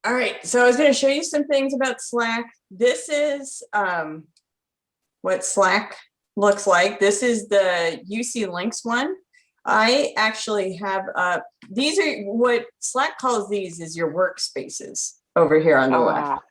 All right, so I was going to show you some things about Slack. This is what Slack looks like. This is the UC Links one. I actually have, these are what Slack calls these is your workspaces over here on the left.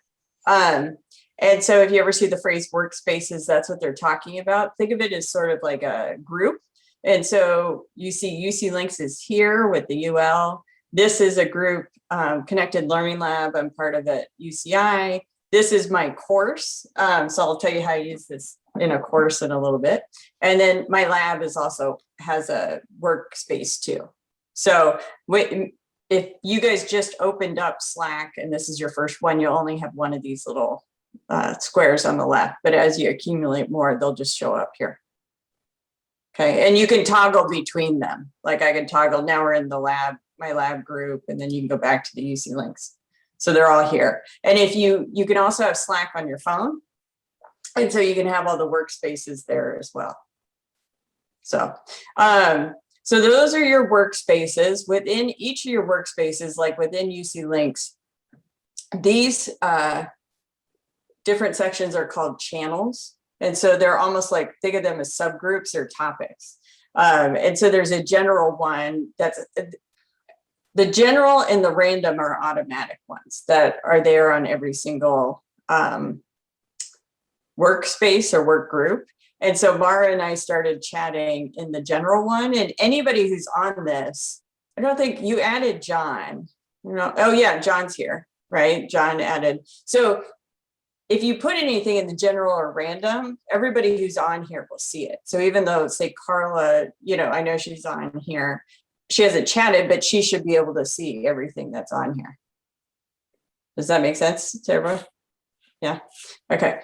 And so if you ever see the phrase workspaces, that's what they're talking about. Think of it as sort of like a group. And so you see UC Links is here with the UL. This is a group, Connected Learning Lab. I'm part of it, UCI. This is my course. So I'll tell you how I use this in a course in a little bit. And then my lab is also has a workspace too. So if you guys just opened up Slack and this is your first one, you'll only have one of these little squares on the left, but as you accumulate more, they'll just show up here. Okay, and you can toggle between them. Like I can toggle, now we're in the lab, my lab group, and then you can go back to the UC Links. So they're all here. And if you can also have Slack on your phone. And so you can have all the workspaces there as well. So, so those are your workspaces. Within each of your workspaces, like within UC Links, these different sections are called channels. And so they're almost like, think of them as subgroups or topics. And so there's a general one that's the general and the random are automatic ones that are there on every single workspace or work group. And so Mara and I started chatting in the general one, and anybody who's on this, I don't think you added John, you know, oh yeah, John's here, right? John added. So if you put anything in the general or random, everybody who's on here will see it. So even though say Carla, you know, I know she's on here, she hasn't chatted, but she should be able to see everything that's on here. Does that make sense to everyone? Yeah, okay.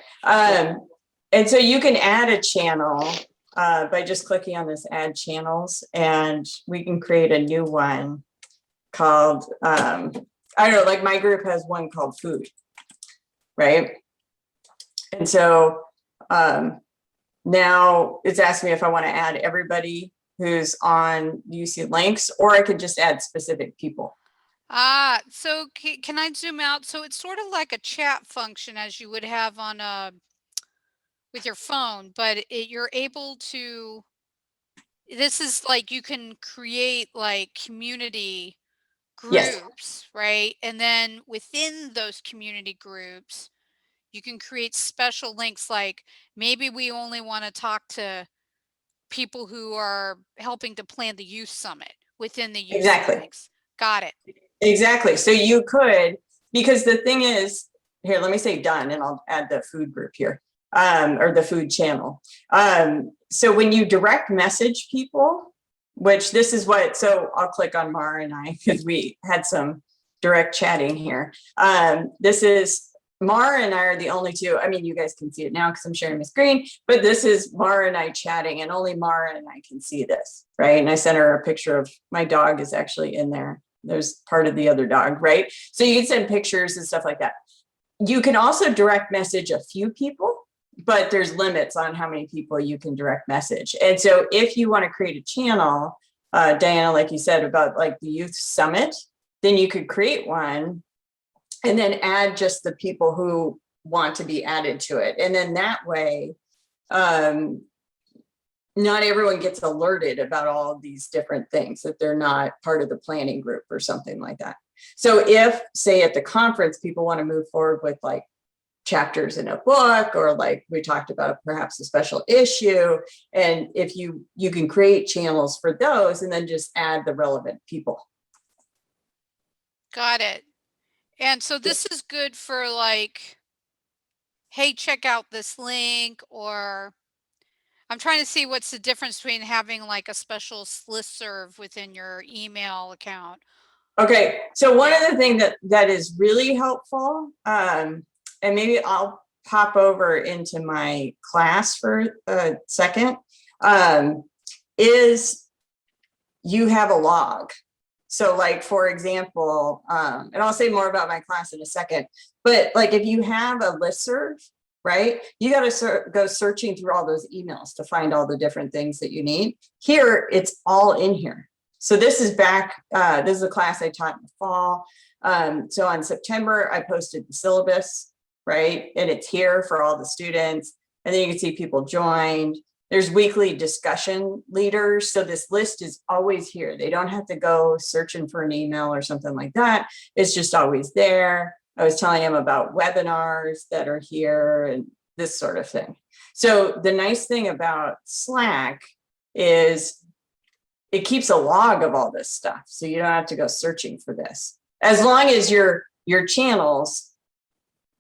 And so you can add a channel by just clicking on this add channels, and we can create a new one called, I don't know, like my group has one called food, right? And so now it's asking me if I want to add everybody who's on UC Links, or I could just add specific people. So can I zoom out? So it's sort of like a chat function as you would have on with your phone, but you're able to, this is like you can create like community Yes, groups, right? And then within those community groups, you can create special links, like maybe we only want to talk to people who are helping to plan the youth summit within the UC exactly. Links. Got it. Exactly. So you could, because the thing is, here, let me say done, and I'll add the food group here, or the food channel. So when you direct message people, which this is what, so I'll click on Mara and I, because we had some direct chatting here. This is, Mara and I are the only two, I mean, you guys can see it now because I'm sharing my screen, but this is Mara and I chatting, and only Mara and I can see this, right? And I sent her a picture of my dog is actually in there. There's part of the other dog, right? So you can send pictures and stuff like that. You can also direct message a few people, but there's limits on how many people you can direct message. And so if you want to create a channel, Diana, like you said about like the youth summit, then you could create one and then add just the people who want to be added to it. And then that way, not everyone gets alerted about all of these different things if they're not part of the planning group or something like that. So if, say, at the conference, people want to move forward with like chapters in a book, or like we talked about perhaps a special issue, and if you can create channels for those and then just add the relevant people. Got it. And so this is good for like, hey, check out this link, or I'm trying to see what's the difference between having like a special listserv within your email account. Okay, so one of the things that is really helpful, and maybe I'll pop over into my class for a second, is you have a log. So like, for example, and I'll say more about my class in a second, but like if you have a listserv, right, you got to go searching through all those emails to find all the different things that you need. Here, it's all in here. So this is back, this is a class I taught in the fall. So on September, I posted the syllabus, right? And it's here for all the students. And then you can see people joined. There's weekly discussion leaders. So this list is always here. They don't have to go searching for an email or something like that. It's just always there. I was telling them about webinars that are here and this sort of thing. So the nice thing about Slack is it keeps a log of all this stuff. So you don't have to go searching for this. As long as your channels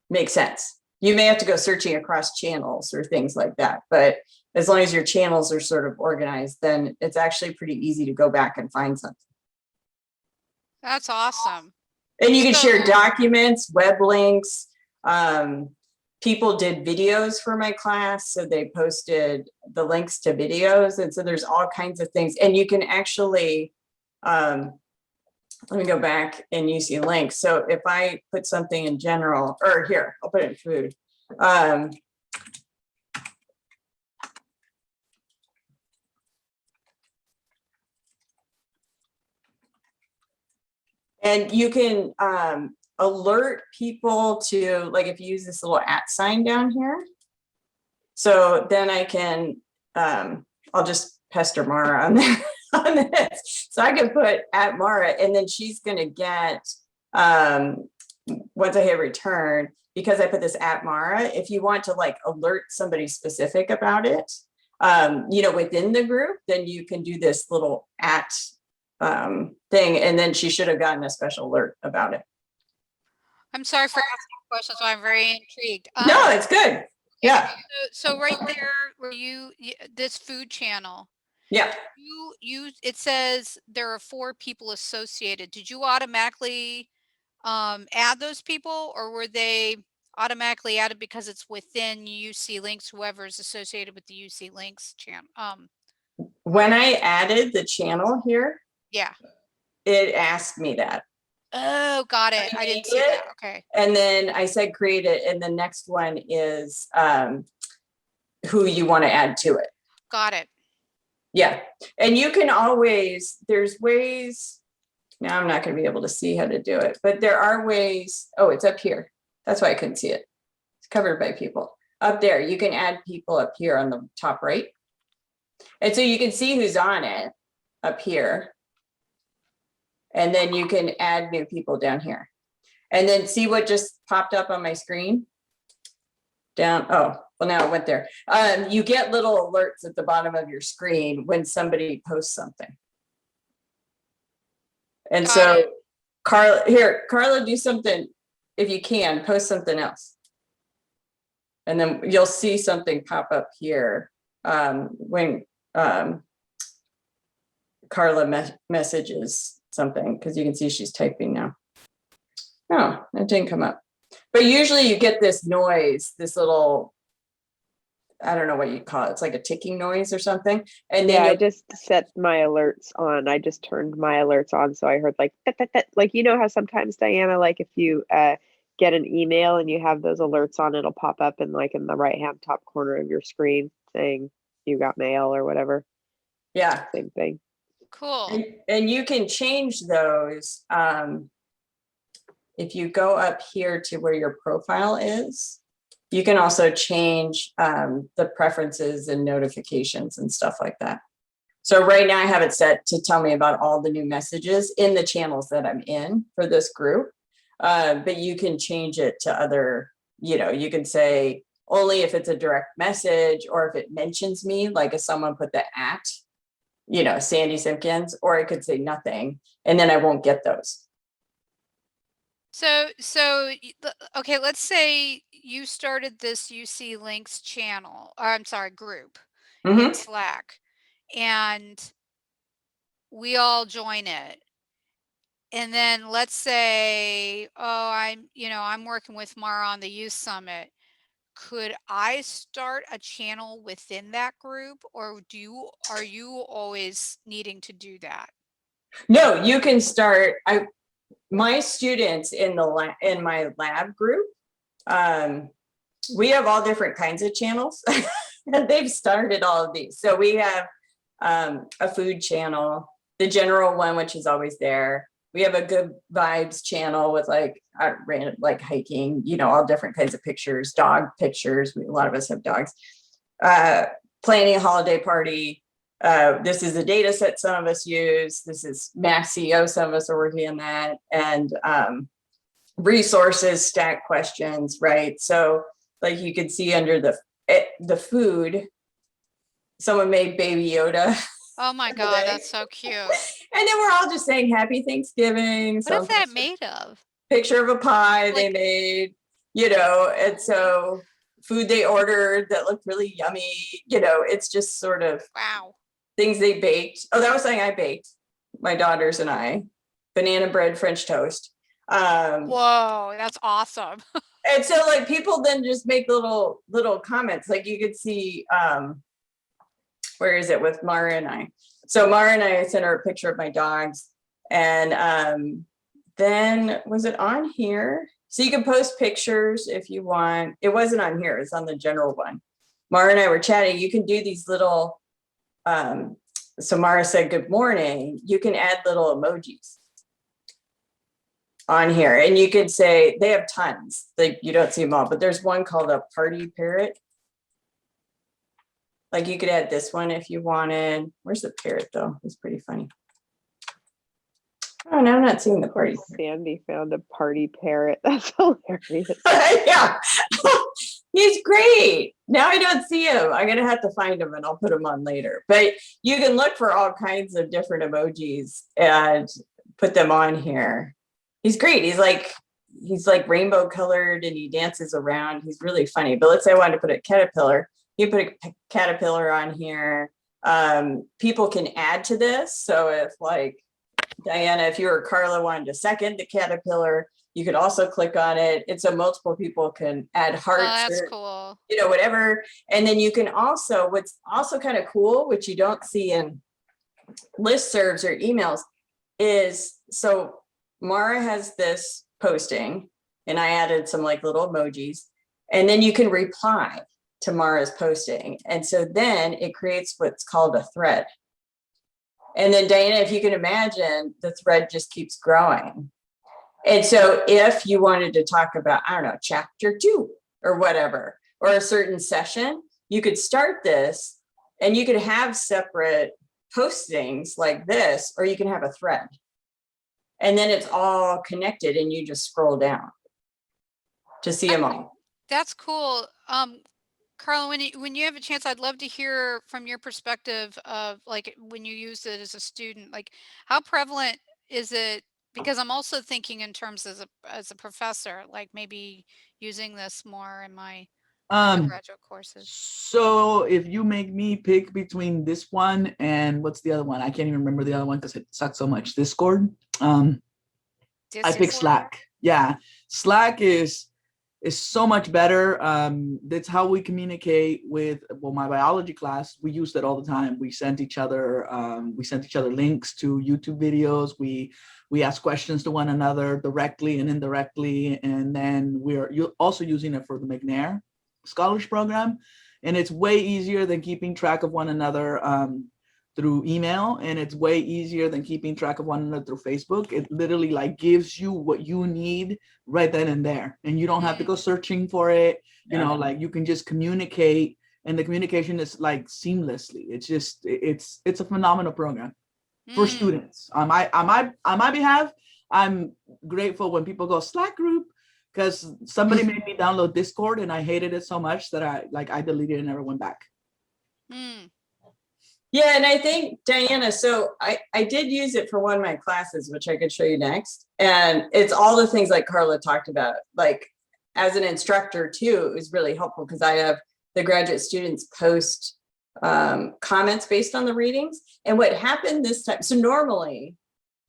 make sense. You may have to go searching across channels or things like that, but as long as your channels are sort of organized, then it's actually pretty easy to go back and find something. That's awesome. And you can So- share documents, web links. People did videos for my class, so they posted the links to videos. And so there's all kinds of things. And you can actually, let me go back and UC links. So if I put something in general, or here, I'll put it in food. And you can alert people to, like, if you use this little @ sign down here. So then I can, I'll just pester Mara on that, on this. So I can put @ Mara, and then she's gonna get, once I hit return, because I put this @ Mara, if you want to like alert somebody specific about it, you know, within the group, then you can do this little @ thing, and then she should have gotten a special alert about it. I'm sorry for asking questions, but I'm very intrigued. No, it's good. Yeah, So right there where this food channel, yeah. it says there are 4 people associated. Did you automatically add those people, or were they automatically added because it's within UC Links, whoever is associated with the UC Links channel? When I added the channel here, Yeah. it asked me that. Oh, got it. I didn't see that. Okay. And then I said, create it. And the next one is who you want to add to it. Got it. Yeah. And you can always, there's ways, now I'm not going to be able to see how to do it, but there are ways. Oh, it's up here. That's why I couldn't see it. It's covered by people. Up there, you can add people up here on the top right. And so you can see who's on it up here. And then you can add new people down here. And then see what just popped up on my screen? Down, oh, well now it went there. You get little alerts at the bottom of your screen when somebody posts something. And Got so, it. Carla, do something, if you can, post something else. And then you'll see something pop up here when Carla messages something, because you can see she's typing now. Oh, it didn't come up. But usually you get this noise, this little, I don't know what you call it. It's like a ticking noise or something. And then Yeah, I just set my alerts on. I just turned my alerts on. So I heard like, like, you know how sometimes, Diana, like if you get an email and you have those alerts on, it'll pop up in like in the right-hand top corner of your screen saying you got mail or whatever. yeah. Same thing. Cool. And you can change those. If you go up here to where your profile is, you can also change the preferences and notifications and stuff like that. So right now I have it set to tell me about all the new messages in the channels that I'm in for this group. But you can change it to other, you know, you can say only if it's a direct message, or if it mentions me, like if someone put the @ you know, Sandy Simpkins, or I could say nothing, and then I won't get those. So okay, let's say you started this UC Links channel, or I'm sorry, group in Slack, and we all join it. And then let's say, oh, I'm working with Mara on the Youth Summit. Could I start a channel within that group, or are you always needing to do that? No, you can start. My students in my lab group, we have all different kinds of channels. And they've started all of these. So we have a food channel, the general one, which is always there. We have a good vibes channel with like random, like hiking, all different kinds of pictures, dog pictures. A lot of us have dogs. Planning a holiday party. This is a data set some of us use. This is Maxio. Some of us are working on that. And resources, stack questions, right? So like you could see under the food, someone made Baby Yoda. Oh my God, that's so cute. And then we're all just saying Happy Thanksgiving. What is that made of? Picture of a pie they made, and so food they ordered that looked really yummy. It's just sort of wow, things they baked. Oh, that was something I baked, my daughters and I. Banana bread, French toast. Whoa, that's awesome. And so like people then just make little comments. Like you could see, where is it with Mara and I? So Mara and I sent her a picture of my dogs, and then was it on here? So you can post pictures if you want. It wasn't on here, it's on the general one. Mara and I were chatting. You can do these little, so Mara said, good morning. You can add little emojis on here, and you could say, they have tons, like you don't see them all, but there's one called a party parrot. Like you could add this one if you wanted. Where's the parrot though? It's pretty funny. Oh, no, I'm not seeing the party parrot. Sandy found a party parrot. That's hilarious. Yeah, he's great. Now I don't see him. I'm gonna have to find him and I'll put him on later. But you can look for all kinds of different emojis and put them on here. He's great. He's like rainbow colored and he dances around. He's really funny. But let's say I wanted to put a caterpillar. You put a caterpillar on here. People can add to this. So if like Diana, if you or Carla wanted to second the caterpillar, you could also click on it. And so multiple people can add hearts. Oh, that's or, cool. Whatever. And then you can also, what's also kind of cool, which you don't see in listservs or emails, is so Mara has this posting and I added some like little emojis, and then you can reply to Mara's posting. And so then it creates what's called a thread. And then Diana, if you can imagine, the thread just keeps growing. And so if you wanted to talk about, I don't know, chapter 2 or whatever, or a certain session, you could start this and you could have separate postings like this, or you can have a thread. And then it's all connected and you just scroll down to see them all. That's cool. Carla, when you have a chance, I'd love to hear from your perspective of like when you use it as a student, like how prevalent is it? Because I'm also thinking in terms as a professor, like maybe using this more in my graduate courses. So if you make me pick between this one and what's the other one? I can't even remember the other one because it sucks so much. Discord. I pick Slack. Yeah, Slack is so much better. That's how we communicate with, well, my biology class. We used it all the time. We sent each other links to YouTube videos. We ask questions to one another directly and indirectly, and then we're also using it for the McNair Scholars Program, and it's way easier than keeping track of one another through email, and it's way easier than keeping track of one another through Facebook. It literally like gives you what you need right then and there, and you don't have to go searching for it. You know, like you can just communicate, and the communication is like seamlessly. It's just it's a phenomenal program for students. On my behalf, I'm grateful when people go Slack group, because somebody made me download Discord and I hated it so much that I deleted it and never went back. Yeah, and I think, Diana, so I did use it for one of my classes, which I could show you next. And it's all the things like Carla talked about. Like as an instructor too, it was really helpful because I have the graduate students post comments based on the readings. And what happened this time, so normally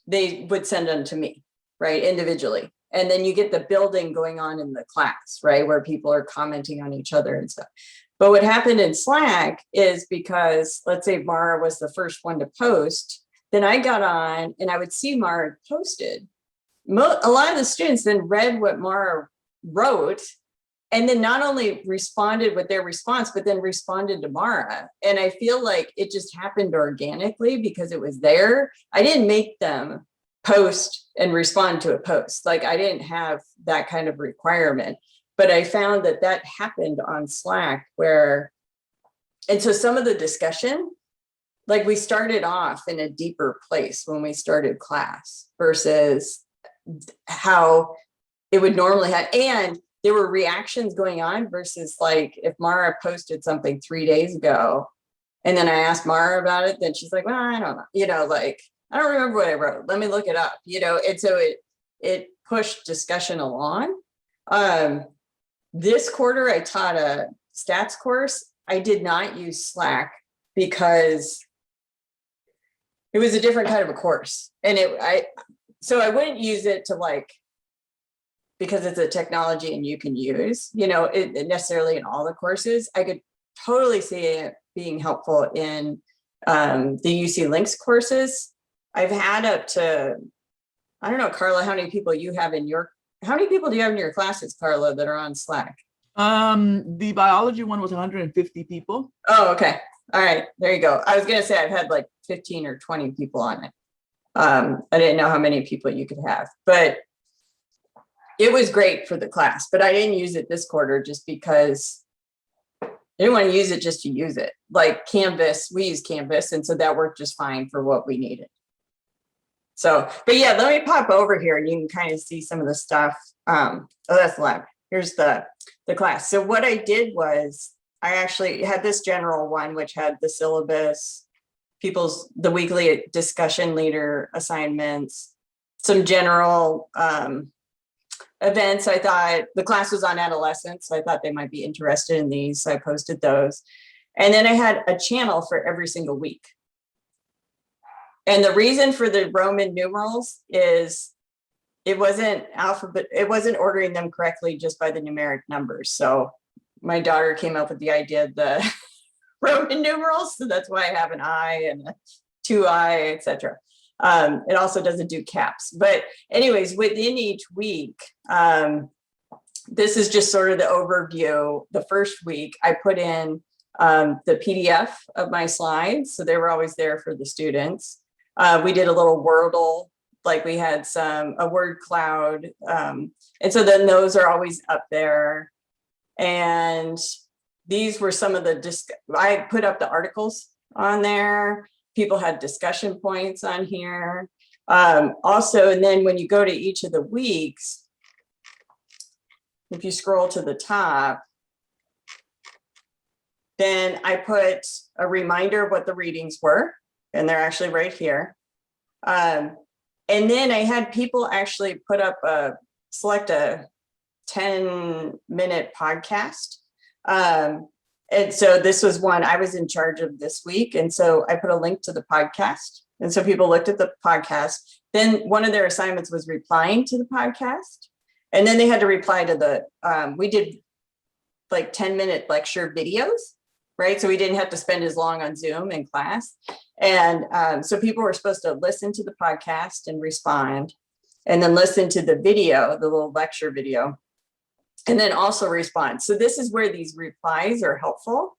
they would send them to me, right, individually. And then you get the building going on in the class, right, where people are commenting on each other and stuff. But what happened in Slack is because, let's say Mara was the first one to post, then I got on and I would see Mara posted. A lot of the students then read what Mara wrote and then not only responded with their response, but then responded to Mara. And I feel like it just happened organically because it was there. I didn't make them post and respond to a post. Like I didn't have that kind of requirement, but I found that that happened on Slack where, and so some of the discussion, like we started off in a deeper place when we started class versus how it would normally have, and there were reactions going on versus like if Mara posted something 3 days ago and then I asked Mara about it, then she's like, well, I don't know, like, I don't remember what I wrote. Let me look it up, and so it pushed discussion along. This quarter, I taught a stats course. I did not use Slack because it was a different kind of a course. And so I wouldn't use it to like, because it's a technology and you can use, it necessarily in all the courses. I could totally see it being helpful in the UC Links courses. I've had up to, I don't know, Carla, how many people do you have in your classes, Carla, that are on Slack? The biology one was 150 people. Oh, okay. All right, there you go. I was gonna say I've had like 15 or 20 people on it. I didn't know how many people you could have, but it was great for the class, but I didn't use it this quarter just because I didn't want to use it just to use it. Like Canvas, we use Canvas, and so that worked just fine for what we needed. So, but yeah, let me pop over here and you can kind of see some of the stuff. Oh, that's lab. Here's the class. So what I did was I actually had this general one, which had the syllabus, the weekly discussion leader assignments, some general events. I thought the class was on adolescents, so I thought they might be interested in these. So I posted those. And then I had a channel for every single week. And the reason for the Roman numerals is it wasn't ordering them correctly just by the numeric numbers. So my daughter came up with the idea of the Roman numerals. So that's why I have an I and a 2I, etc. It also doesn't do caps. But anyways, within each week, this is just sort of the overview. The first week I put in the PDF of my slides. So they were always there for the students. We did a little Wordle, like we had a word cloud. And so then those are always up there. And these were some of I put up the articles on there. People had discussion points on here. Also, and then when you go to each of the weeks, if you scroll to the top, then I put a reminder of what the readings were, and they're actually right here. And then I had people actually put up select a 10-minute podcast. And so this was one I was in charge of this week. And so I put a link to the podcast. And so people looked at the podcast. Then one of their assignments was replying to the podcast. And then they had to reply to we did like 10-minute lecture videos, right? So we didn't have to spend as long on Zoom in class. And so people were supposed to listen to the podcast and respond, and then listen to the video, the little lecture video, and then also respond. So this is where these replies are helpful,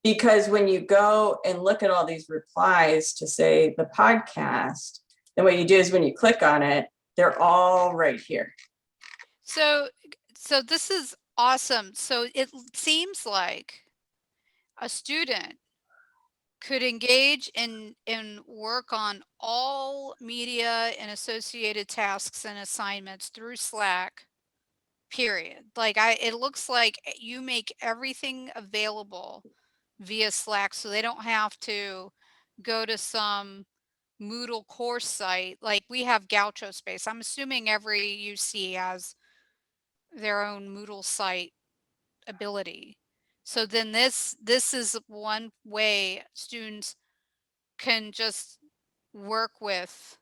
because when you go and look at all these replies to say the podcast, then what you do is when you click on it, they're all right here. So this is awesome. So it seems like a student could engage in work on all media and associated tasks and assignments through Slack, period. Like it looks like you make everything available via Slack, so they don't have to go to some Moodle course site. Like we have Gaucho Space. I'm assuming every UC has their own Moodle site ability. So then this is one way students can just work with,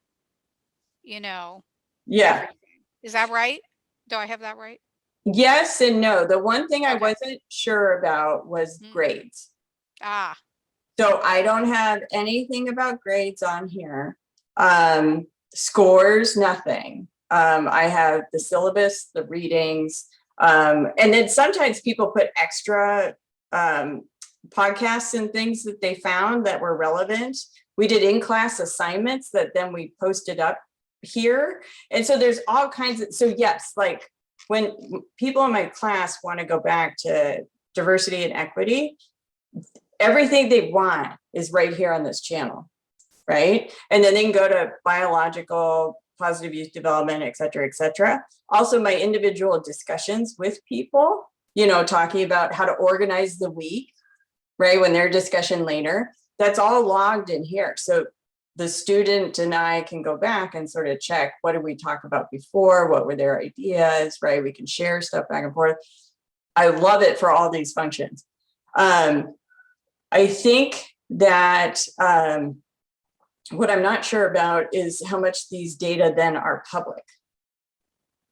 Yeah. everything. Is that right? Do I have that right? Yes and no. The one thing I Okay. wasn't sure about was grades. Ah, So I don't have anything about grades on here. Scores, nothing. I have the syllabus, the readings. And then sometimes people put extra podcasts and things that they found that were relevant. We did in-class assignments that then we posted up here. And so there's all kinds of, so yes, like when people in my class want to go back to diversity and equity, everything they want is right here on this channel, right? And then they can go to biological, positive youth development, et cetera, et cetera. Also my individual discussions with people, you know, talking about how to organize the week, right? When their discussion later, that's all logged in here. So the student and I can go back and sort of check, what did we talk about before? What were their ideas, right? We can share stuff back and forth. I love it for all these functions. I think that what I'm not sure about is how much these data then are public.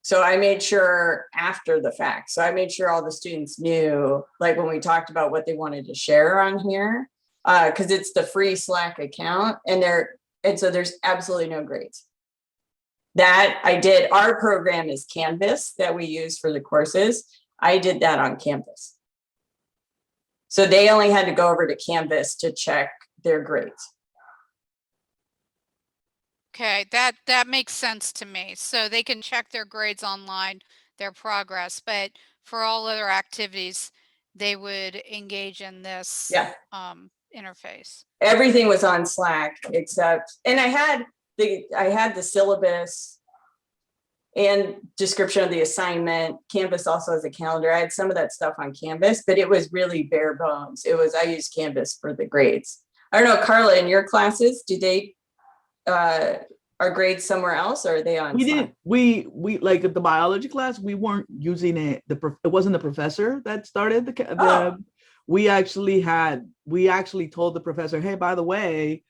So I made sure after the fact. So I made sure all the students knew, like when we talked about what they wanted to share on here, because it's the free Slack account, and so there's absolutely no grades. That I did. Our program is Canvas that we use for the courses. I did that on Canvas. So they only had to go over to Canvas to check their grades. Okay, that makes sense to me. So they can check their grades online, their progress, but for all other activities, they would engage in this Yeah. Interface. Everything was on Slack except, and I had the syllabus and description of the assignment. Canvas also has a calendar. I had some of that stuff on Canvas, but it was really bare bones. I used Canvas for the grades. I don't know, Carla, in your classes, do they are grades somewhere else, or are they on We Slack? did. We like at the biology class, we weren't using it. It wasn't the professor that started the. We actually told the professor, hey, by the way,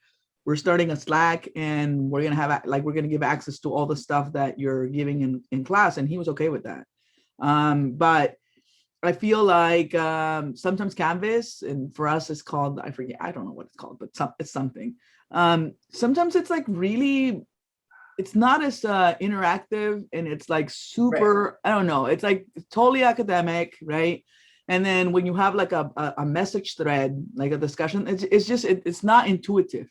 we're starting a Slack and we're gonna give access to all the stuff that you're giving in class, and he was okay with that. But I feel like sometimes Canvas, and for us it's called, I forget, I don't know what it's called, but it's something. Sometimes it's like really, it's not as interactive, and it's like super, right. I don't know, it's like totally academic, right? And then when you have like a message thread, like a discussion, it's not intuitive.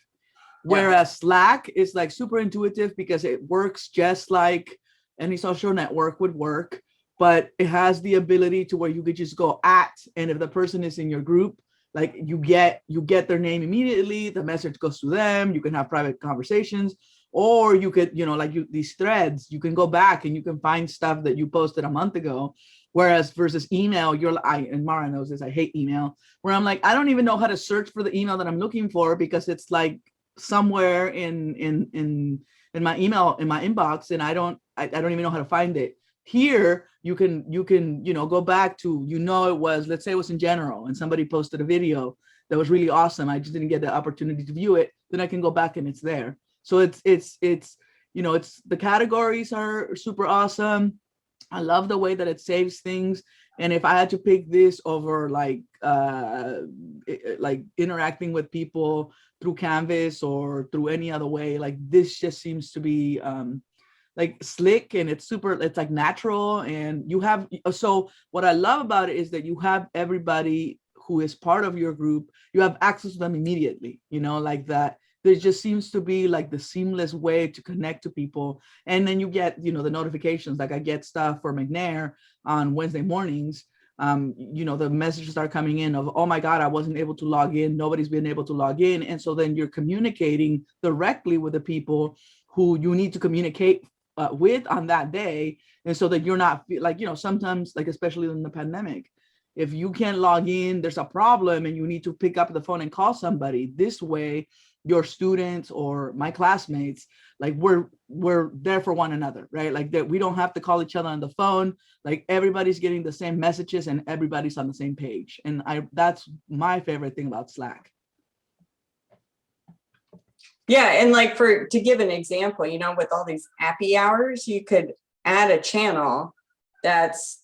Whereas Slack is like super intuitive because it works just like any social network would work, but it has the ability to where you could just go at, and if the person is in your group, like you get their name immediately, the message goes to them, you can have private conversations, or you could, these threads, you can go back and you can find stuff that you posted a month ago. Whereas versus email, and Mara knows this, I hate email, where I'm like, I don't even know how to search for the email that I'm looking for because it's like somewhere in my email, in my inbox, and I don't even know how to find it. Here, you can go back to, it was, let's say it was in general and somebody posted a video that was really awesome. I just didn't get the opportunity to view it. Then I can go back and it's there. So it's the categories are super awesome. I love the way that it saves things. And if I had to pick this over like interacting with people through Canvas or through any other way, like this just seems to be like slick, and it's like natural. And you have, so what I love about it is that you have everybody who is part of your group, you have access to them immediately, like that. There just seems to be like the seamless way to connect to people. And then you get, the notifications, like I get stuff for McNair on Wednesday mornings. The messages start coming in of, oh my God, I wasn't able to log in. Nobody's been able to log in. And so then you're communicating directly with the people who you need to communicate with on that day. And so that you're not like, sometimes, like, especially in the pandemic, if you can't log in, there's a problem and you need to pick up the phone and call somebody. This way, your students or my classmates, like we're there for one another, right? Like that we don't have to call each other on the phone. Like everybody's getting the same messages and everybody's on the same page. And that's my favorite thing about Slack. Yeah, and like to give an example, with all these happy hours, you could add a channel that's,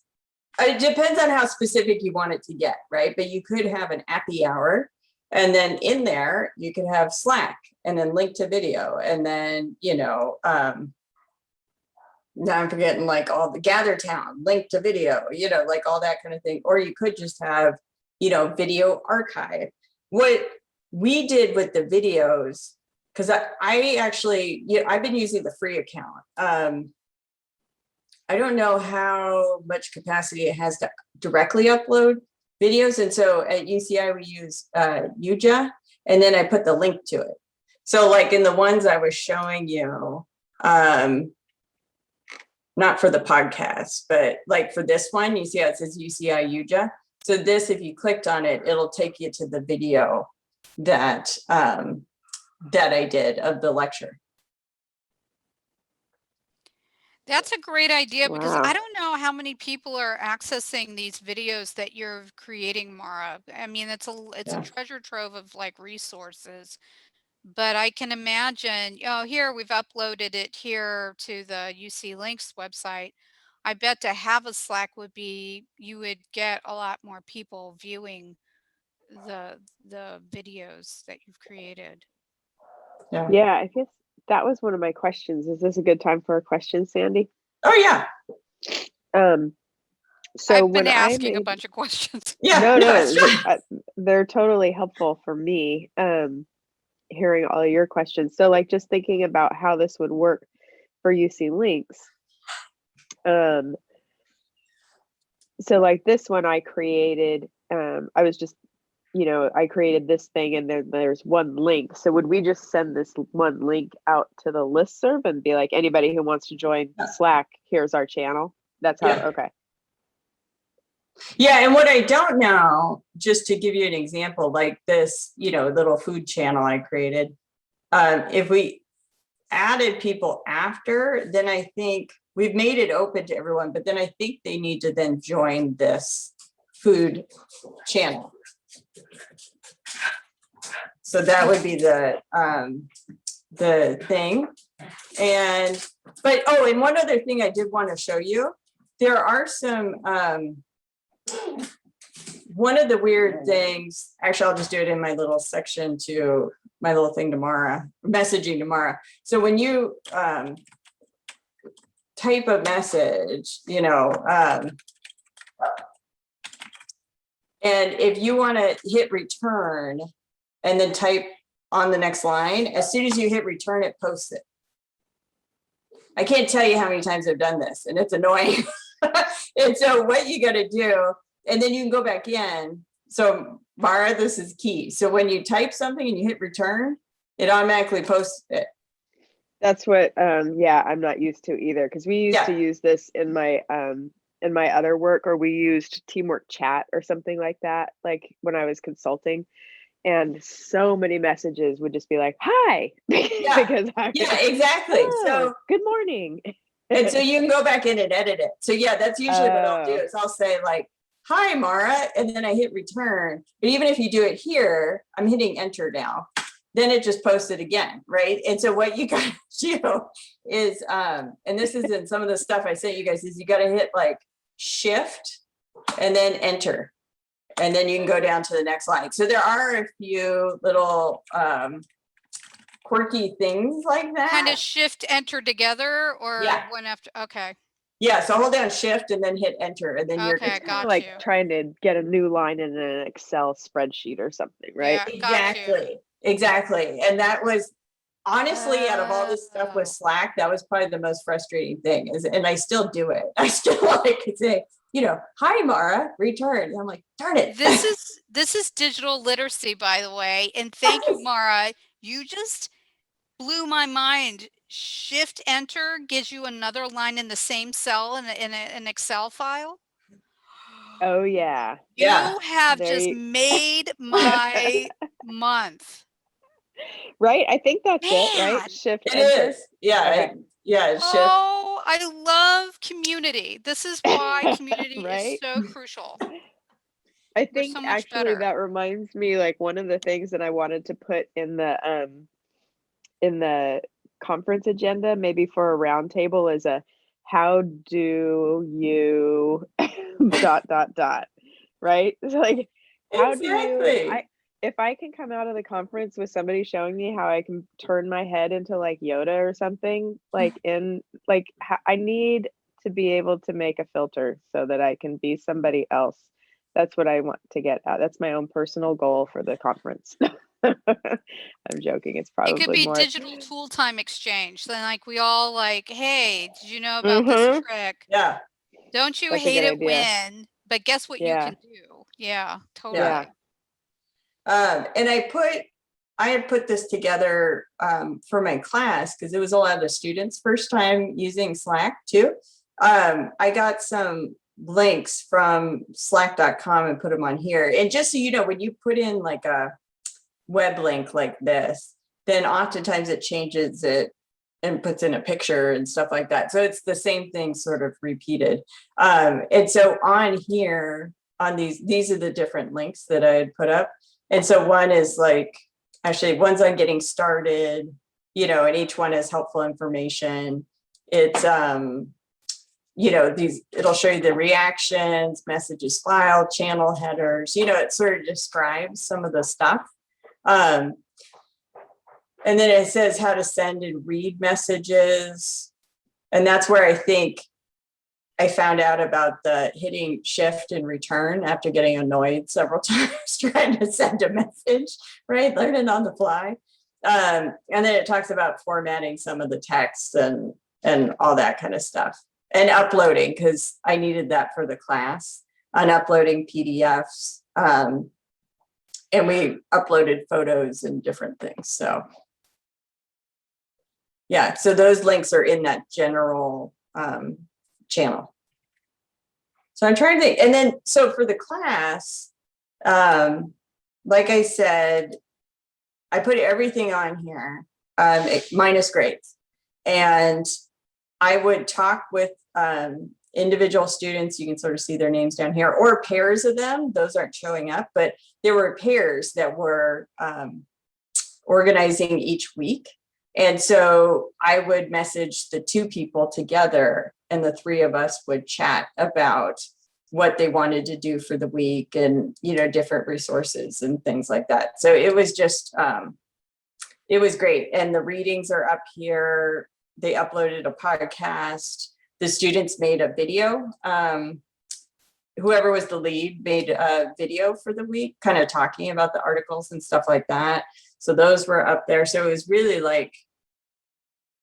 it depends on how specific you want it to get, right? But you could have an happy hour, and then in there you can have Slack and then link to video, and then now I'm forgetting like all the Gather Town, link to video, like all that kind of thing. Or you could just have, video archive. What we did with the videos, because I actually, I've been using the free account. I don't know how much capacity it has to directly upload videos. And so at UCI, we use Yuja, and then I put the link to it. So like in the ones I was showing you, not for the podcast, but like for this one, you see how it says UCI Yuja. So this, if you clicked on it, it'll take you to the video that I did of the lecture. That's a great idea because Wow. I don't know how many people are accessing these videos that you're creating, Mara. I mean, it's Yeah. a treasure trove of like resources, but I can imagine, here we've uploaded it here to the UC Links website. I bet to have a Slack you would get a lot more people viewing the videos that you've created. Yeah, I guess that was one of my questions. Is this a good time for a question, Sandy? Oh yeah. So I've when been I asking a made, bunch of questions. Yeah. no, that's right. they're totally helpful for me. Hearing all of your questions. So like just thinking about how this would work for UC Links. So like this one I created, I was just, I created this thing and then there's one link. So would we just send this one link out to the listserv and be like, anybody who wants to join Slack, here's our channel? That's how, Yeah. okay. Yeah, and what I don't know, just to give you an example, like this, little food channel I created, if we added people after, then I think we've made it open to everyone, but then I think they need to then join this food channel. So that would be the thing. And one other thing I did want to show you, there are some, one of the weird things, actually, I'll just do it in my little section to my little thing tomorrow, messaging tomorrow. So when you type a message, and if you want to hit return and then type on the next line, as soon as you hit return, it posts it. I can't tell you how many times I've done this, and it's annoying. And so what you got to do, and then you can go back in. So Mara, this is key. So when you type something and you hit return, it automatically posts it. That's what, I'm not used to either. Cause we used to use this in my other work, or we used Teamwork Chat or something like that. Like when I was consulting, and so many messages would just be like, hi, because exactly. So good morning. And so you can go back in and edit it. So yeah, that's usually what I'll do is I'll say like, hi, Mara, and then I hit return. But even if you do it here, I'm hitting enter now. Then it just posts it again, right? And so what you got to do is, and this is in some of the stuff I sent you guys, is you got to hit like shift and then enter. And then you can go down to the next line. So there are a few little quirky things like that. Kind of shift enter together or one after, okay. Yeah, so hold down shift and then hit enter, and then you're got like you. trying to get a new line in an Excel spreadsheet or something, right? Yeah, exactly. And that was honestly, out of all this stuff with Slack, that was probably the most frustrating thing. And I still do it. I still like to say, hi Mara, return. And I'm like, darn it. This is digital literacy, by the way. And thank you, Mara. You just blew my mind. Shift enter gives you another line in the same cell in an Excel file. Oh yeah. You have just made my month. Right? I think that's it, right? Shift enter. Is. Yeah. Okay. Shift. Oh, I love community. This is why community is so crucial. I think actually that reminds me, like one of the things that I wanted to put in the conference agenda, maybe for a roundtable, is a how do you ... right? It's like how do you if I can come out of the conference with somebody showing me how I can turn my head into like Yoda or something, like I need to be able to make a filter so that I can be somebody else. That's what I want to get at. That's my own personal goal for the conference. I'm joking. It's It probably could be more. digital tool time exchange. Then like we all like, hey, did you know about this Mhm. trick? Yeah, Don't you That's a hate good it idea. when? But guess what you Yeah. can do? Yeah, totally. Yeah. and I had put this together for my class because it was a lot of the students' first time using Slack too. I got some links from slack.com and put them on here. And just so you know, when you put in like a web link like this, then oftentimes it changes it and puts in a picture and stuff like that. So it's the same thing sort of repeated. And so on here, on these are the different links that I had put up. And so one is like, actually one's on getting started, you know, and each one has helpful information. It's, you know, it'll show you the reactions, messages filed, channel headers, you know, it sort of describes some of the stuff. And then it says how to send and read messages. And that's where I think I found out about the hitting shift and return after getting annoyed several times trying to send a message, right? Learning on the fly. And then it talks about formatting some of the text and all that kind of stuff. And uploading, because I needed that for the class, on uploading PDFs. And we uploaded photos and different things. So yeah, so those links are in that general channel. So I'm trying to think, and then, so for the class, like I said, I put everything on here, minus grades. And I would talk with individual students, you can sort of see their names down here, or pairs of them, those aren't showing up, but there were pairs that were organizing each week. And so I would message the two people together and the three of us would chat about what they wanted to do for the week and, you know, different resources and things like that. So it was just, it was great. And the readings are up here. They uploaded a podcast. The students made a video. Whoever was the lead made a video for the week, kind of talking about the articles and stuff like that. So those were up there. So it was really like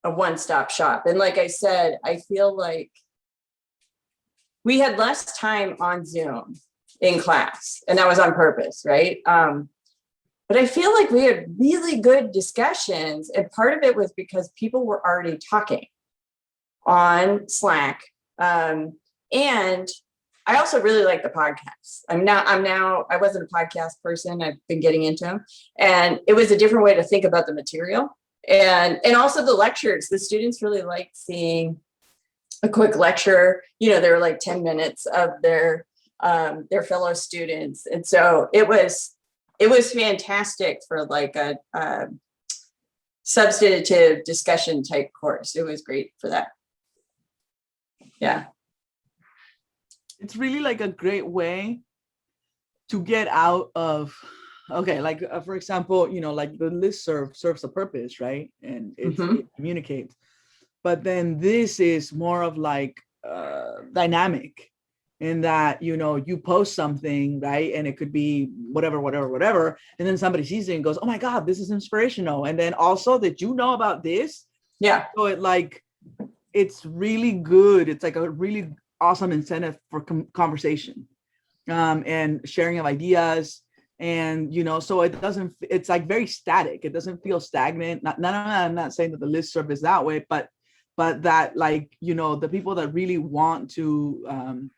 a one-stop shop. And like I said, I feel like we had less time on Zoom in class, and that was on purpose, right? But I feel like we had really good discussions, and part of it was because people were already talking on Slack. And I also really like the podcasts. I wasn't a podcast person. I've been getting into them, and it was a different way to think about the material. And also the lectures, the students really liked seeing a quick lecture. You know, they were like 10 minutes of their fellow students. And so it was fantastic for like a substantive discussion type course. It was great for that. Yeah. It's really like a great way to get out of, okay, like for example, you know, like the listserv serves a purpose, right? And it communicates. But then this is more of like dynamic in that, you know, you post something, right? And it could be whatever. And then somebody sees it and goes, oh my God, this is inspirational. And then also that you know about this. Yeah. So it's really good. It's like a really awesome incentive for conversation and sharing of ideas. And, you know, so it's like very static. It doesn't feel stagnant. I'm not saying that the listserv is that way, but that, like, you know, the people that really want to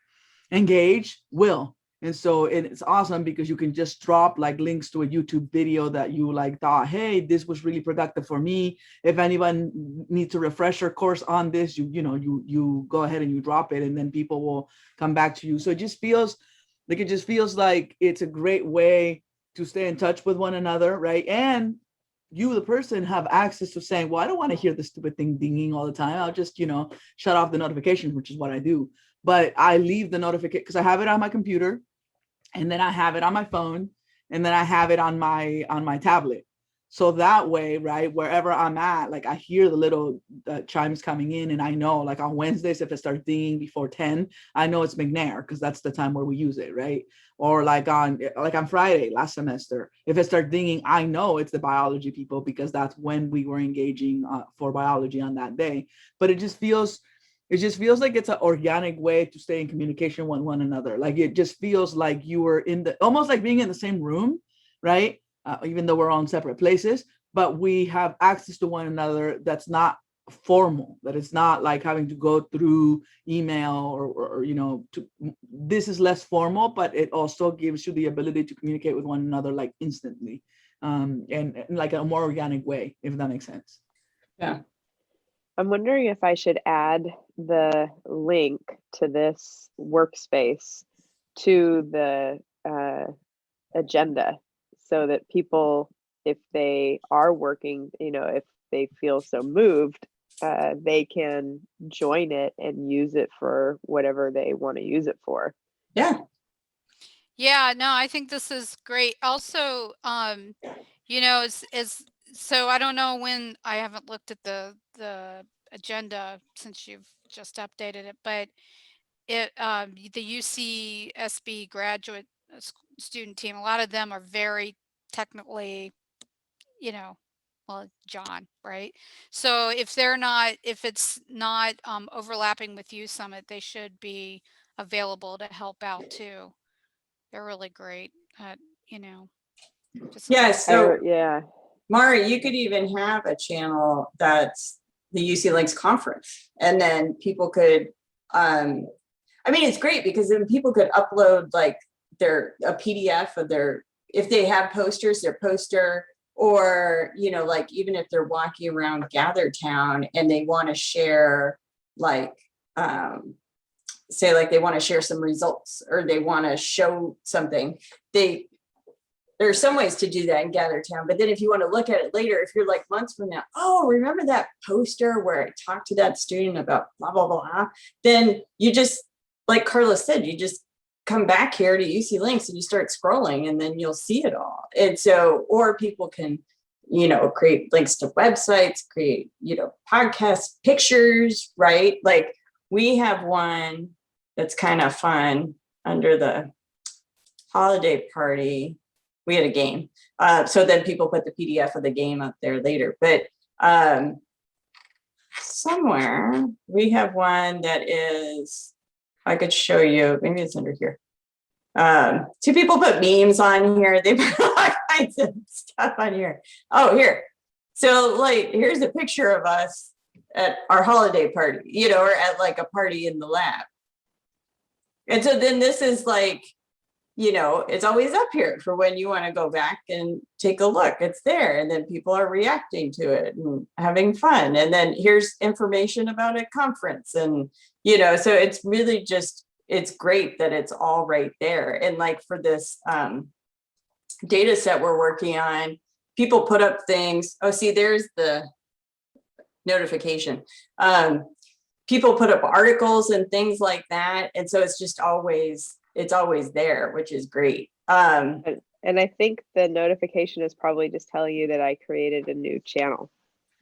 engage will. And so it's awesome because you can just drop like links to a YouTube video that you like thought, hey, this was really productive for me. If anyone needs a refresher course on this, you go ahead and you drop it, and then people will come back to you. So it just feels like it's a great way to stay in touch with one another, right? And you, the person, have access to saying, well, I don't want to hear this stupid thing dinging all the time. I'll just, you know, shut off the notifications, which is what I do. But I leave the notification because I have it on my computer, and then I have it on my phone, and then I have it on my tablet. So that way, right, wherever I'm at, like I hear the little chimes coming in, and I know, like on Wednesdays, if it starts dinging before 10, I know it's McNair because that's the time where we use it, right? Or like on Friday last semester, if it starts dinging, I know it's the biology people because that's when we were engaging for biology on that day. But it just feels like it's an organic way to stay in communication with one another. Like it just feels like you were almost like being in the same room, right? Even though we're on separate places, but we have access to one another that's not formal, that it's not like having to go through email or this is less formal, but it also gives you the ability to communicate with one another like instantly, and like a more organic way, if that makes sense. Yeah. I'm wondering if I should add the link to this workspace to the agenda so that people, if they are working, if they feel so moved, they can join it and use it for whatever they want to use it for. Yeah. Yeah, no, I think this is great. Also, so I don't know when, I haven't looked at the agenda since you've just updated it, but the UCSB graduate student team, a lot of them are very technically, well, John, right? So if it's not overlapping with U Summit, they should be available to help out too. They're really great at, Yeah. So Yeah. Mari, you could even have a channel that's the UC Links conference, and then people could, it's great because then people could upload like a PDF of if they have posters, their poster, or, like even if they're walking around GatherTown and they want to share like, say like they want to share some results or they want to show something, there's some ways to do that in GatherTown. But then if you want to look at it later, if you're like months from now, oh, remember that poster where I talked to that student about blah, blah, blah, then you just, like Carla said, you just come back here to UC Links and you start scrolling and then you'll see it all. And so, or people can, create links to websites, create, podcasts, pictures, right? Like we have one that's kind of fun under the holiday party. We had a game. So then people put the PDF of the game up there later. But somewhere we have one that is, I could show you, maybe it's under here. Two people put memes on here. They put all kinds of stuff on here. Oh, here. So like, here's a picture of us at our holiday party, or at like a party in the lab. And so then this is like, it's always up here for when you want to go back and take a look. It's there. And then people are reacting to it and having fun. And then here's information about a conference. And, so it's really just, it's great that it's all right there. And like for this data set we're working on, people put up things. Oh, see, there's the notification. People put up articles and things like that. And so it's just always there, which is great. And I think the notification is probably just telling you that I created a new channel.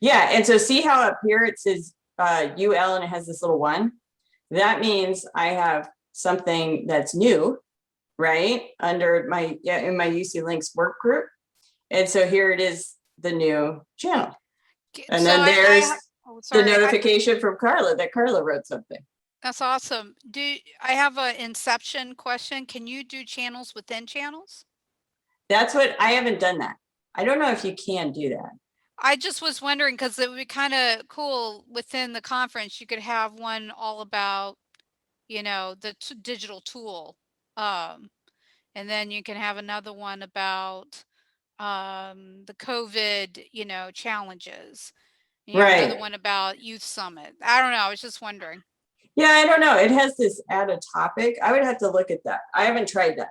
Yeah, and so see how up here it says UL and it has this little one? That means I have something that's new, right? Under in my UC Links work group. And so here it is, the new channel. And then there's the notification from Carla that Carla wrote something. That's awesome. I have an inception question. Can you do channels within channels? That's what, I haven't done that. I don't know if you can do that. I just was wondering because it would be kind of cool within the conference. You could have one all about, the digital tool. And then you can have another one about the COVID, challenges. Right. Another one about Youth Summit. I don't know. I was just wondering. Yeah, I don't know. It has this add a topic. I would have to look at that. I haven't tried that.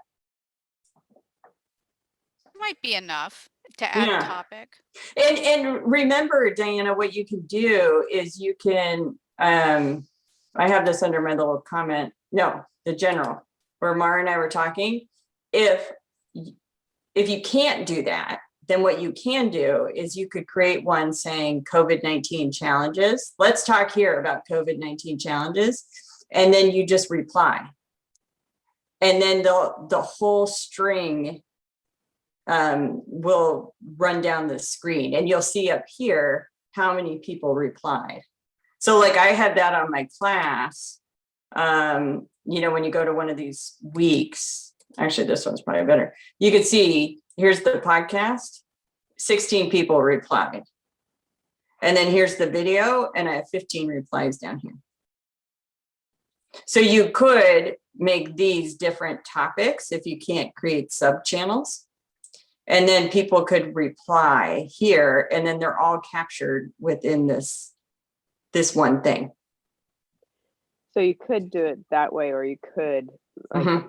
Might be enough to add a topic. And remember, Diana, what you can do is you can, I have this under my little comment. No, the general, where Mara and I were talking. If if you can't do that, then what you can do is you could create one saying COVID-19 challenges. Let's talk here about COVID-19 challenges. And then you just reply. And then the whole string will run down the screen, and you'll see up here how many people replied. So like I had that on my class, you know, when you go to one of these weeks, actually this one's probably better. You could see, here's the podcast, 16 people replied. And then here's the video, and I have 15 replies down here. So you could make these different topics if you can't create sub channels. And then people could reply here, and then they're all captured within this one thing. So you could do it that way, or you could, like,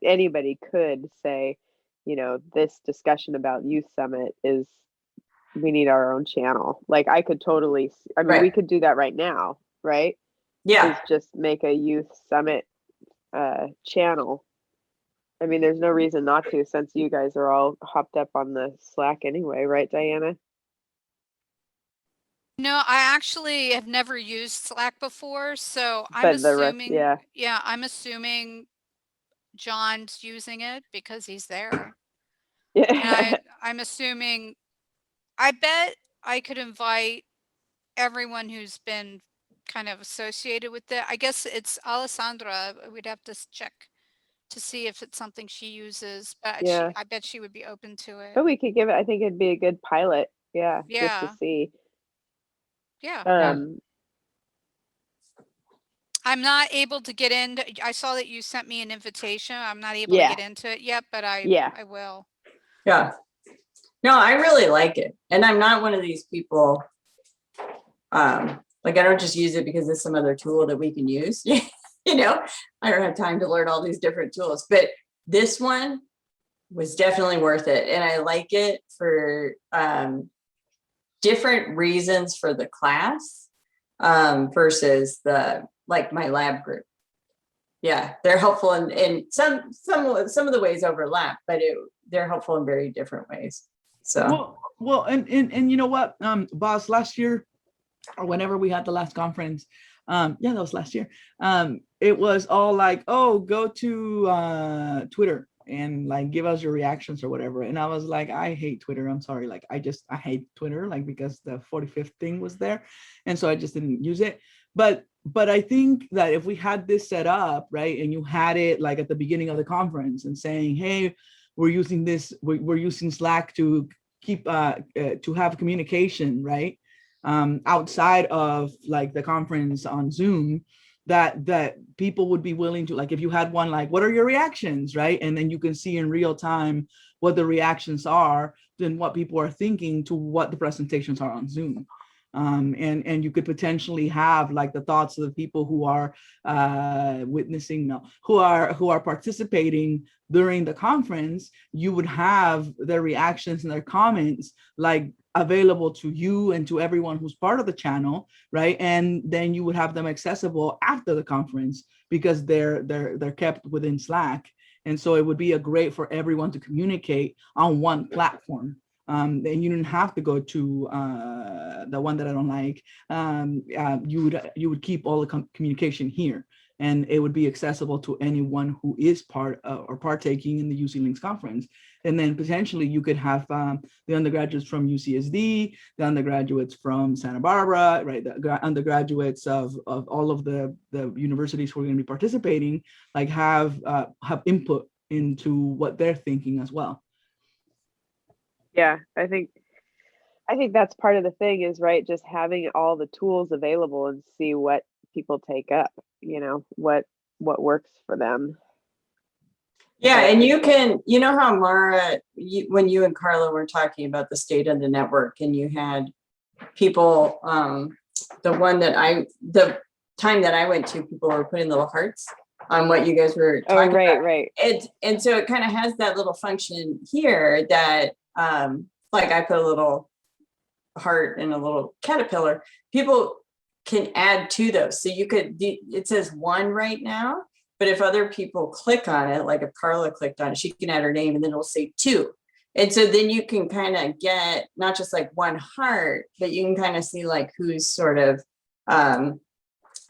anybody could say, you know, this discussion about Youth Summit is, we need our own channel. Like I could totally, I mean, Right. we could do that right now, right? Yeah, Is just make a Youth Summit channel. I mean, there's no reason not to, since you guys are all hopped up on the Slack anyway, right, Diana? No, I actually have never used Slack before, so I'm But the rest, assuming, yeah. I'm assuming John's using it because he's there. Yeah. And I'm assuming, I bet I could invite everyone who's been kind of associated with it. I guess it's Alessandra. We'd have to check to see if it's something she uses, but Yeah. I bet she would be open to it. But we could give it, I think it'd be a good pilot. Yeah. Just Yeah. to see. Yeah. I'm not able to get into, I saw that you sent me an invitation. I'm not able to Yeah. get into it yet, but I will. yeah. No, I really like it. And I'm not one of these people, like I don't just use it because it's some other tool that we can use. You know, I don't have time to learn all these different tools, but this one was definitely worth it. And I like it for different reasons for the class versus like my lab group. Yeah, they're helpful in some of the ways overlap, but they're helpful in very different ways. So well, and you know what, boss, last year or whenever we had the last conference, that was last year. It was all like, oh, go to Twitter and like give us your reactions or whatever. And I was like, I hate Twitter. I'm sorry. Like I hate Twitter, like because the 45th thing was there. And so I just didn't use it. But I think that if we had this set up, right, and you had it like at the beginning of the conference and saying, hey, we're using this, we're using Slack to keep to have communication, right, outside of like the conference on Zoom, that people would be willing to, like, if you had one like, what are your reactions, right, and then you can see in real time what the reactions are, then what people are thinking to what the presentations are on Zoom. And you could potentially have like the thoughts of the people who are who are participating during the conference. You would have their reactions and their comments like available to you and to everyone who's part of the channel, right? And then you would have them accessible after the conference because they're kept within Slack. And so it would be a great for everyone to communicate on one platform. And you didn't have to go to the one that I don't like. You would keep all the communication here, and it would be accessible to anyone who is part or partaking in the UC Links conference. And then potentially you could have the undergraduates from UCSD, the undergraduates from Santa Barbara, right? The undergraduates of all of the universities who are going to be participating, like have input into what they're thinking as well. Yeah, I think that's part of the thing is, right, just having all the tools available and see what people take up, you know, what works for them. yeah, and you can, you know how Mara, when you and Carla were talking about the state of the network, and you had people, the time that I went to, people were putting little hearts on what you guys were talking about. Right. And so it kind of has that little function here that, like I put a little heart and a little caterpillar, people can add to those. So you could, it says 1 right now, but if other people click on it, like if Carla clicked on it, she can add her name and then it'll say 2. And so then you can kind of get not just like one heart, but you can kind of see like who's sort of, and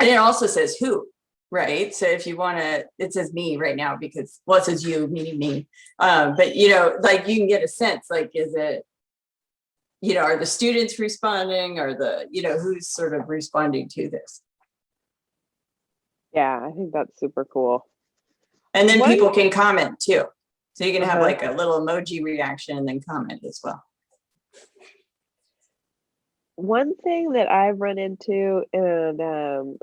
it also says who, right? So if you want to, it says me right now because, well, it says you, meaning me. But you know, like you can get a sense, like, is it, you know, are the students responding or the, you know, who's sort of responding to this? Yeah, I think that's super cool. And then One- people can comment too. So you can have Uh-huh. like a little emoji reaction and then comment as well. One thing that I've run into, and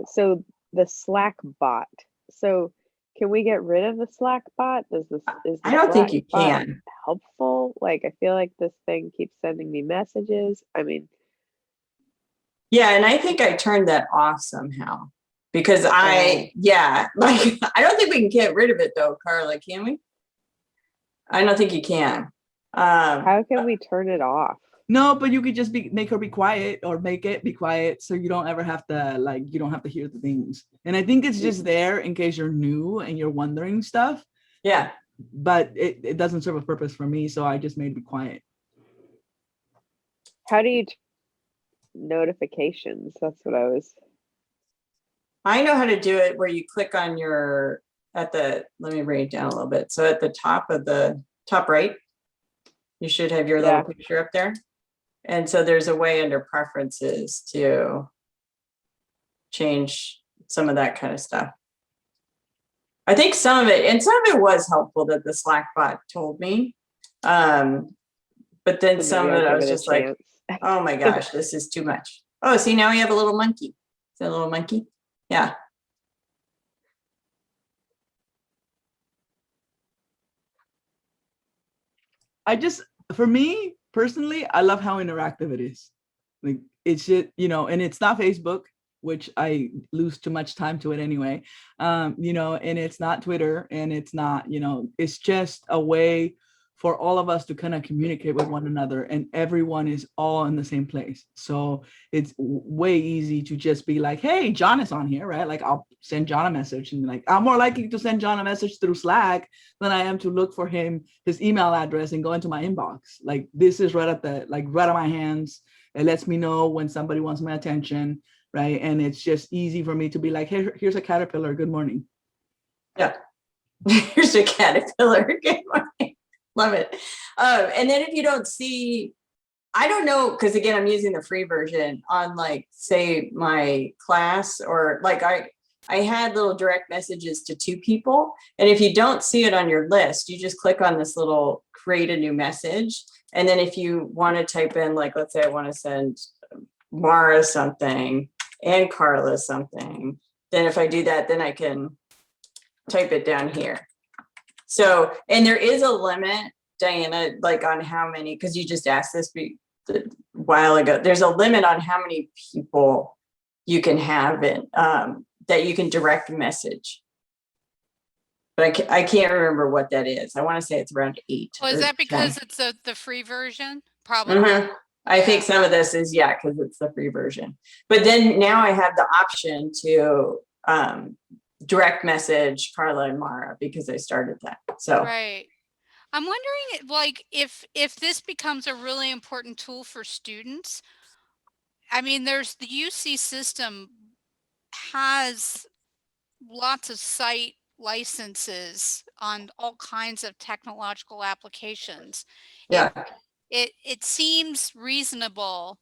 so the Slack bot. So can we get rid of the Slack bot? Is the I don't think Slack you bot can. helpful? Like, I feel like this thing keeps sending me messages. I mean, Yeah, and I think I turned that off somehow because Oh. like, I don't think we can get rid of it though, Carla, can we? I don't think you can. how can we turn it off? No, but you could just make her be quiet or make it be quiet so you don't ever have to like you don't have to hear the things. And I think it's just there in case you're new and you're wondering stuff, yeah. but it doesn't serve a purpose for me, so I just made it be quiet. How do you notifications? That's what I was. I know how to do it where you click on your let me bring it down a little bit. So at the top of the top right, you should have your Yeah. little picture up there. And so there's a way under preferences to change some of that kind of stuff. I think some of it was helpful that the Slack bot told me. But then So some of maybe it I'll I give was it a just like, chance. oh my gosh, this is too much. Oh, see, now we have a little monkey. Is that a little monkey? Yeah. For me personally, I love how interactive it is. Like it's just, you know, and it's not Facebook, which I lose too much time to it anyway. You know, and it's not Twitter, and it's not, you know, it's just a way for all of us to kind of communicate with one another, and everyone is all in the same place. So it's way easy to just be like, hey, John is on here, right? Like I'll send John a message, and like I'm more likely to send John a message through Slack than I am to look for his email address and go into my inbox. Like this is right at my hands. It lets me know when somebody wants my attention, right? And it's just easy for me to be like, hey, here's a caterpillar, good morning. Yeah. Here's a caterpillar. Good morning. Love it. And then if you don't see, I don't know, because again, I'm using the free version on like, say my class, or like I had little direct messages to 2 people. And if you don't see it on your list, you just click on this little create a new message. And then if you want to type in, like, let's say I want to send Mara something and Carla something, then if I do that, then I can type it down here. So, and there is a limit, Diana, like on how many, because you just asked this a while ago, there's a limit on how many people you can have it, that you can direct message. But I can't remember what that is. I want to say it's around 8. Well, is or that because 10. it's the free version? Probably. Mhm. I think Yeah. some of this is, yeah, because it's the free version. But then now I have the option to direct message Carla and Mara because I started that. So Right. I'm wondering, like, if this becomes a really important tool for students. I mean, there's the UC system has lots of site licenses on all kinds of technological applications. yeah, It seems reasonable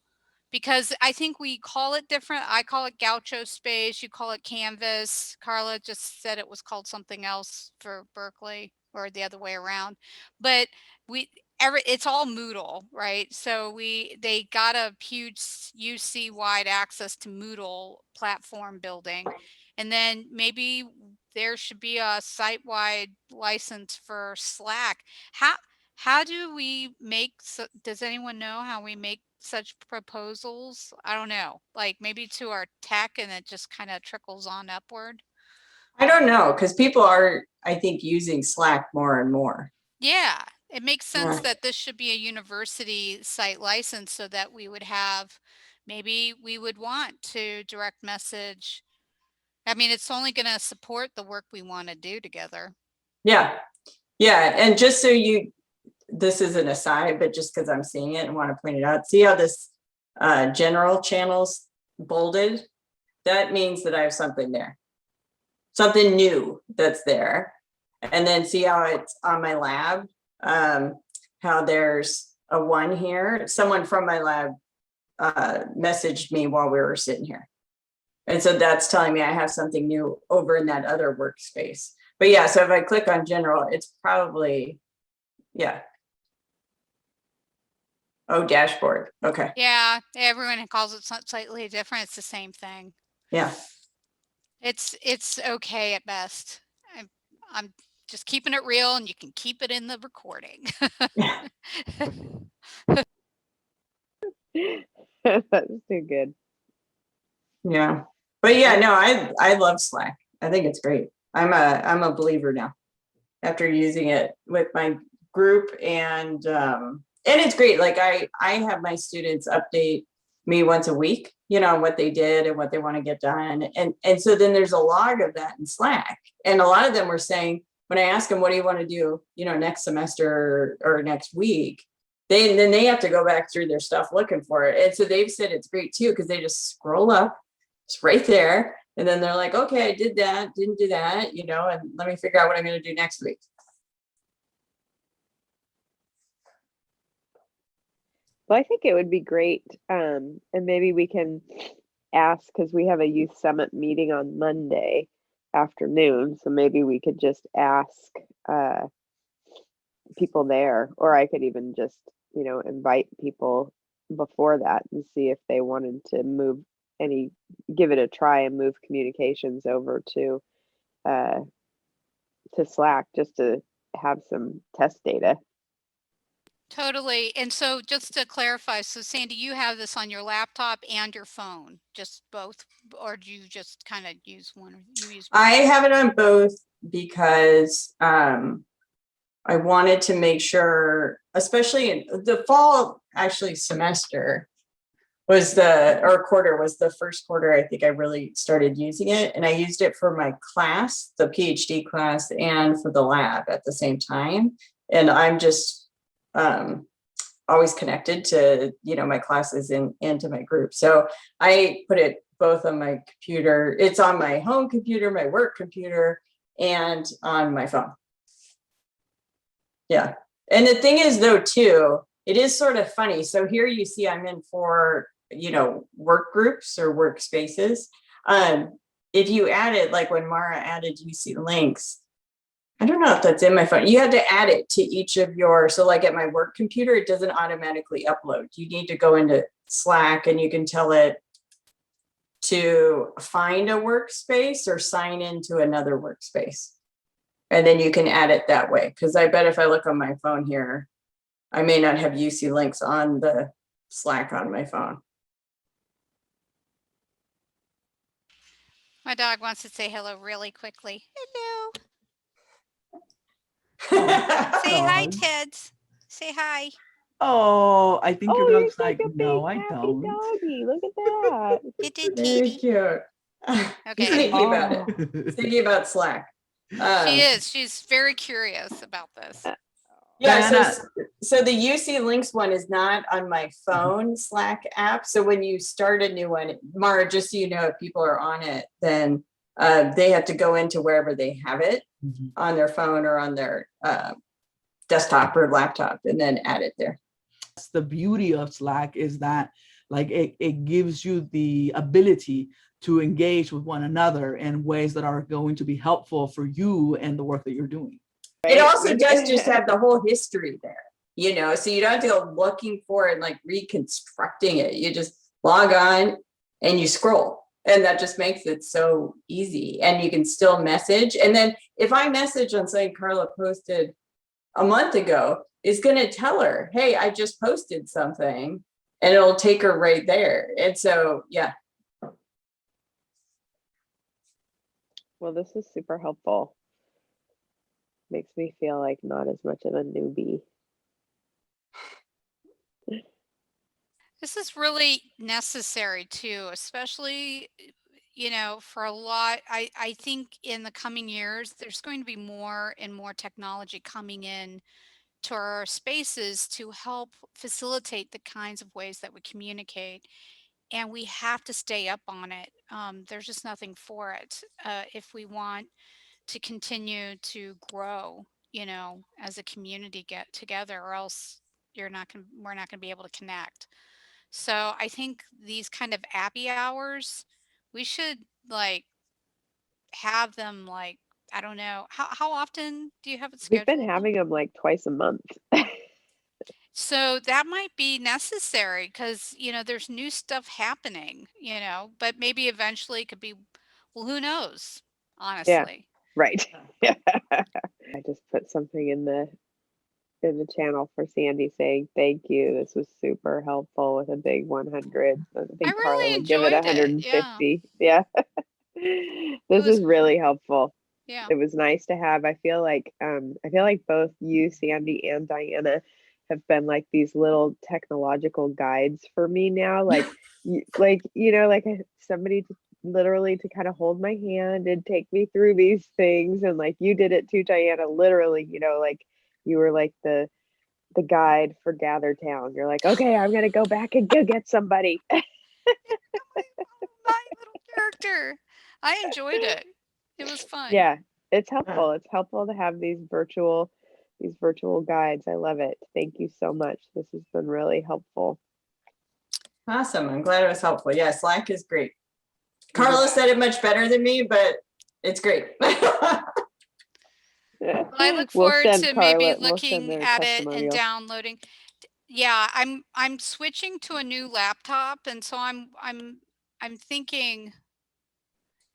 because I think we call it different. I call it Gaucho Space, you call it Canvas. Carla just said it was called something else for Berkeley, or the other way around. But it's all Moodle, right? So they got a huge UC wide access to Moodle platform building. And then maybe there should be a site-wide license for Slack. How do we make, does anyone know how we make such proposals? I don't know, like maybe to our tech, and it just kind of trickles on upward. I don't know, because people are, I think, using Slack more and more. Yeah, it makes sense Yeah. that this should be a university site license so that we would have, maybe we would want to direct message. I mean, it's only going to support the work we want to do together. Yeah. Yeah. And just so you, this is an aside, but just because I'm seeing it and want to point it out, see how this general channel's bolded? That means that I have something there. Something new that's there. And then see how it's on my lab, how there's a 1 here. Someone from my lab messaged me while we were sitting here. And so that's telling me I have something new over in that other workspace. But yeah, so if I click on general, it's probably, yeah. Oh, dashboard. Okay. Yeah, everyone calls it slightly different. It's the same thing. Yeah. It's okay at best. I'm just keeping it real, and you can keep it in the recording. That's too good. Yeah. But yeah, no, I love Slack. I think it's great. I'm a believer now after using it with my group, and it's great. Like I have my students update me once a week, you know, what they did and what they want to get done. And so then there's a log of that in Slack. And a lot of them were saying, when I ask them, what do you want to do, you know, next semester or next week, then they have to go back through their stuff looking for it. And so they've said it's great too, because they just scroll up, it's right there. And then they're like, okay, I did that, didn't do that, you know, and let me figure out what I'm going to do next week. Well, I think it would be great, and maybe we can ask, because we have a youth summit meeting on Monday afternoon, so maybe we could just ask people there, or I could even just, you know, invite people before that and see if they wanted to give it a try and move communications over to Slack, just to have some test data. Totally. And so just to clarify, so Sandy, you have this on your laptop and your phone, just both, or do you just kind of use one, or you use both? I have it on both because I wanted to make sure, especially in the fall, actually semester was quarter was the first quarter I think I really started using it. And I used it for my class, the PhD class, and for the lab at the same time. And I'm just always connected to, you know, my classes and to my group. So I put it both on my computer. It's on my home computer, my work computer, and on my phone. Yeah. And the thing is though, too, it is sort of funny. So here you see I'm in 4, you know, work groups or workspaces. If you add it, like when Mara added UC Links, I don't know if that's in my phone. You had to add it to each of your, so like at my work computer, it doesn't automatically upload. You need to go into Slack and you can tell it to find a workspace or sign into another workspace. And then you can add it that way. Because I bet if I look on my phone here, I may not have UC Links on the Slack on my phone. My dog wants to say hello really quickly. Hello. Say hi, Dog. Teds. Say hi. Oh, I think your you're dog's like, a big no, I happy don't. doggy. Look at that. Very cute. He's Okay. thinking about it. Oh. Thinking about Slack. She is. She's very curious about this. Yeah, Diana. so the UC Links one is not on my phone Slack app. So when you start a new one, Mara, just so you know, if people are on it, then they have to go into wherever they have it on their phone or on their desktop or laptop and then add it there. The beauty of Slack is that like it gives you the ability to engage with one another in ways that are going to be helpful for you and the work that you're doing. It also does just have the whole history there, you know, so you don't have to go looking for it and like reconstructing it. You just log on and you scroll, and that just makes it so easy. And you can still message. And then if I message on something Carla posted a month ago, it's going to tell her, hey, I just posted something, and it'll take her right there. And so, yeah. Well, this is super helpful. Makes me feel like not as much of a newbie. This is really necessary too, especially, you know, for a lot. I think in the coming years, there's going to be more and more technology coming in to our spaces to help facilitate the kinds of ways that we communicate. And we have to stay up on it. There's just nothing for it if we want to continue to grow, as a community get together, or else we're not going to be able to connect. So I think these kind of happy hours, we should like have them like, I don't know, how often do you have it We've been scheduled? having them like twice a month. So that might be necessary because, there's new stuff happening, but maybe eventually it could be, well, who knows, Yeah. honestly. Right. I just put something in the channel for Sandy saying thank you. This was super helpful with a big 100. I think Carla really would give it enjoyed it. Yeah. 150. Yeah. This was is really helpful. Yeah. It was nice to have. I feel like both you, Sandy, and Diana have been like these little technological guides for me now. Like, somebody to literally to kind of hold my hand and take me through these things. And like you did it too, Diana, literally, like you were like the guide for Gather Town. You're like, okay, I'm gonna go back and go get somebody. my little character. I enjoyed it. It was fun. Yeah, it's helpful. It's helpful to have these virtual guides. I love it. Thank you so much. This has been really helpful. Awesome. I'm glad it was helpful. Yeah, Slack is great. Carla said it much better than me, but it's great. Well, I look We'll forward send to Carla- maybe we'll send looking her at it and testimonials. downloading. Yeah, I'm switching to a new laptop, and so I'm thinking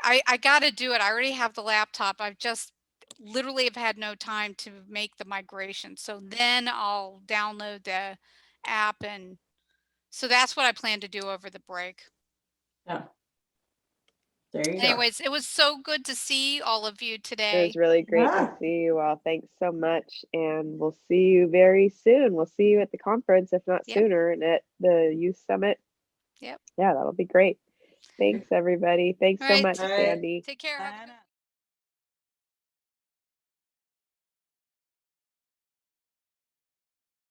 I got to do it. I already have the laptop. I've just literally have had no time to make the migration. So then I'll download the app, and so that's what I plan to do over the break. Yeah. There you Anyways, it was so good to see all of you It today. was really great Yeah. to see you all. Thanks so much. And we'll see you very soon. We'll see you at the conference, if not Yep. sooner, and at the Youth Summit. Yep. Yeah, that'll be great. Thanks, everybody. Thanks All so right. much, All right. Sandy. Take care. Have a good Anna.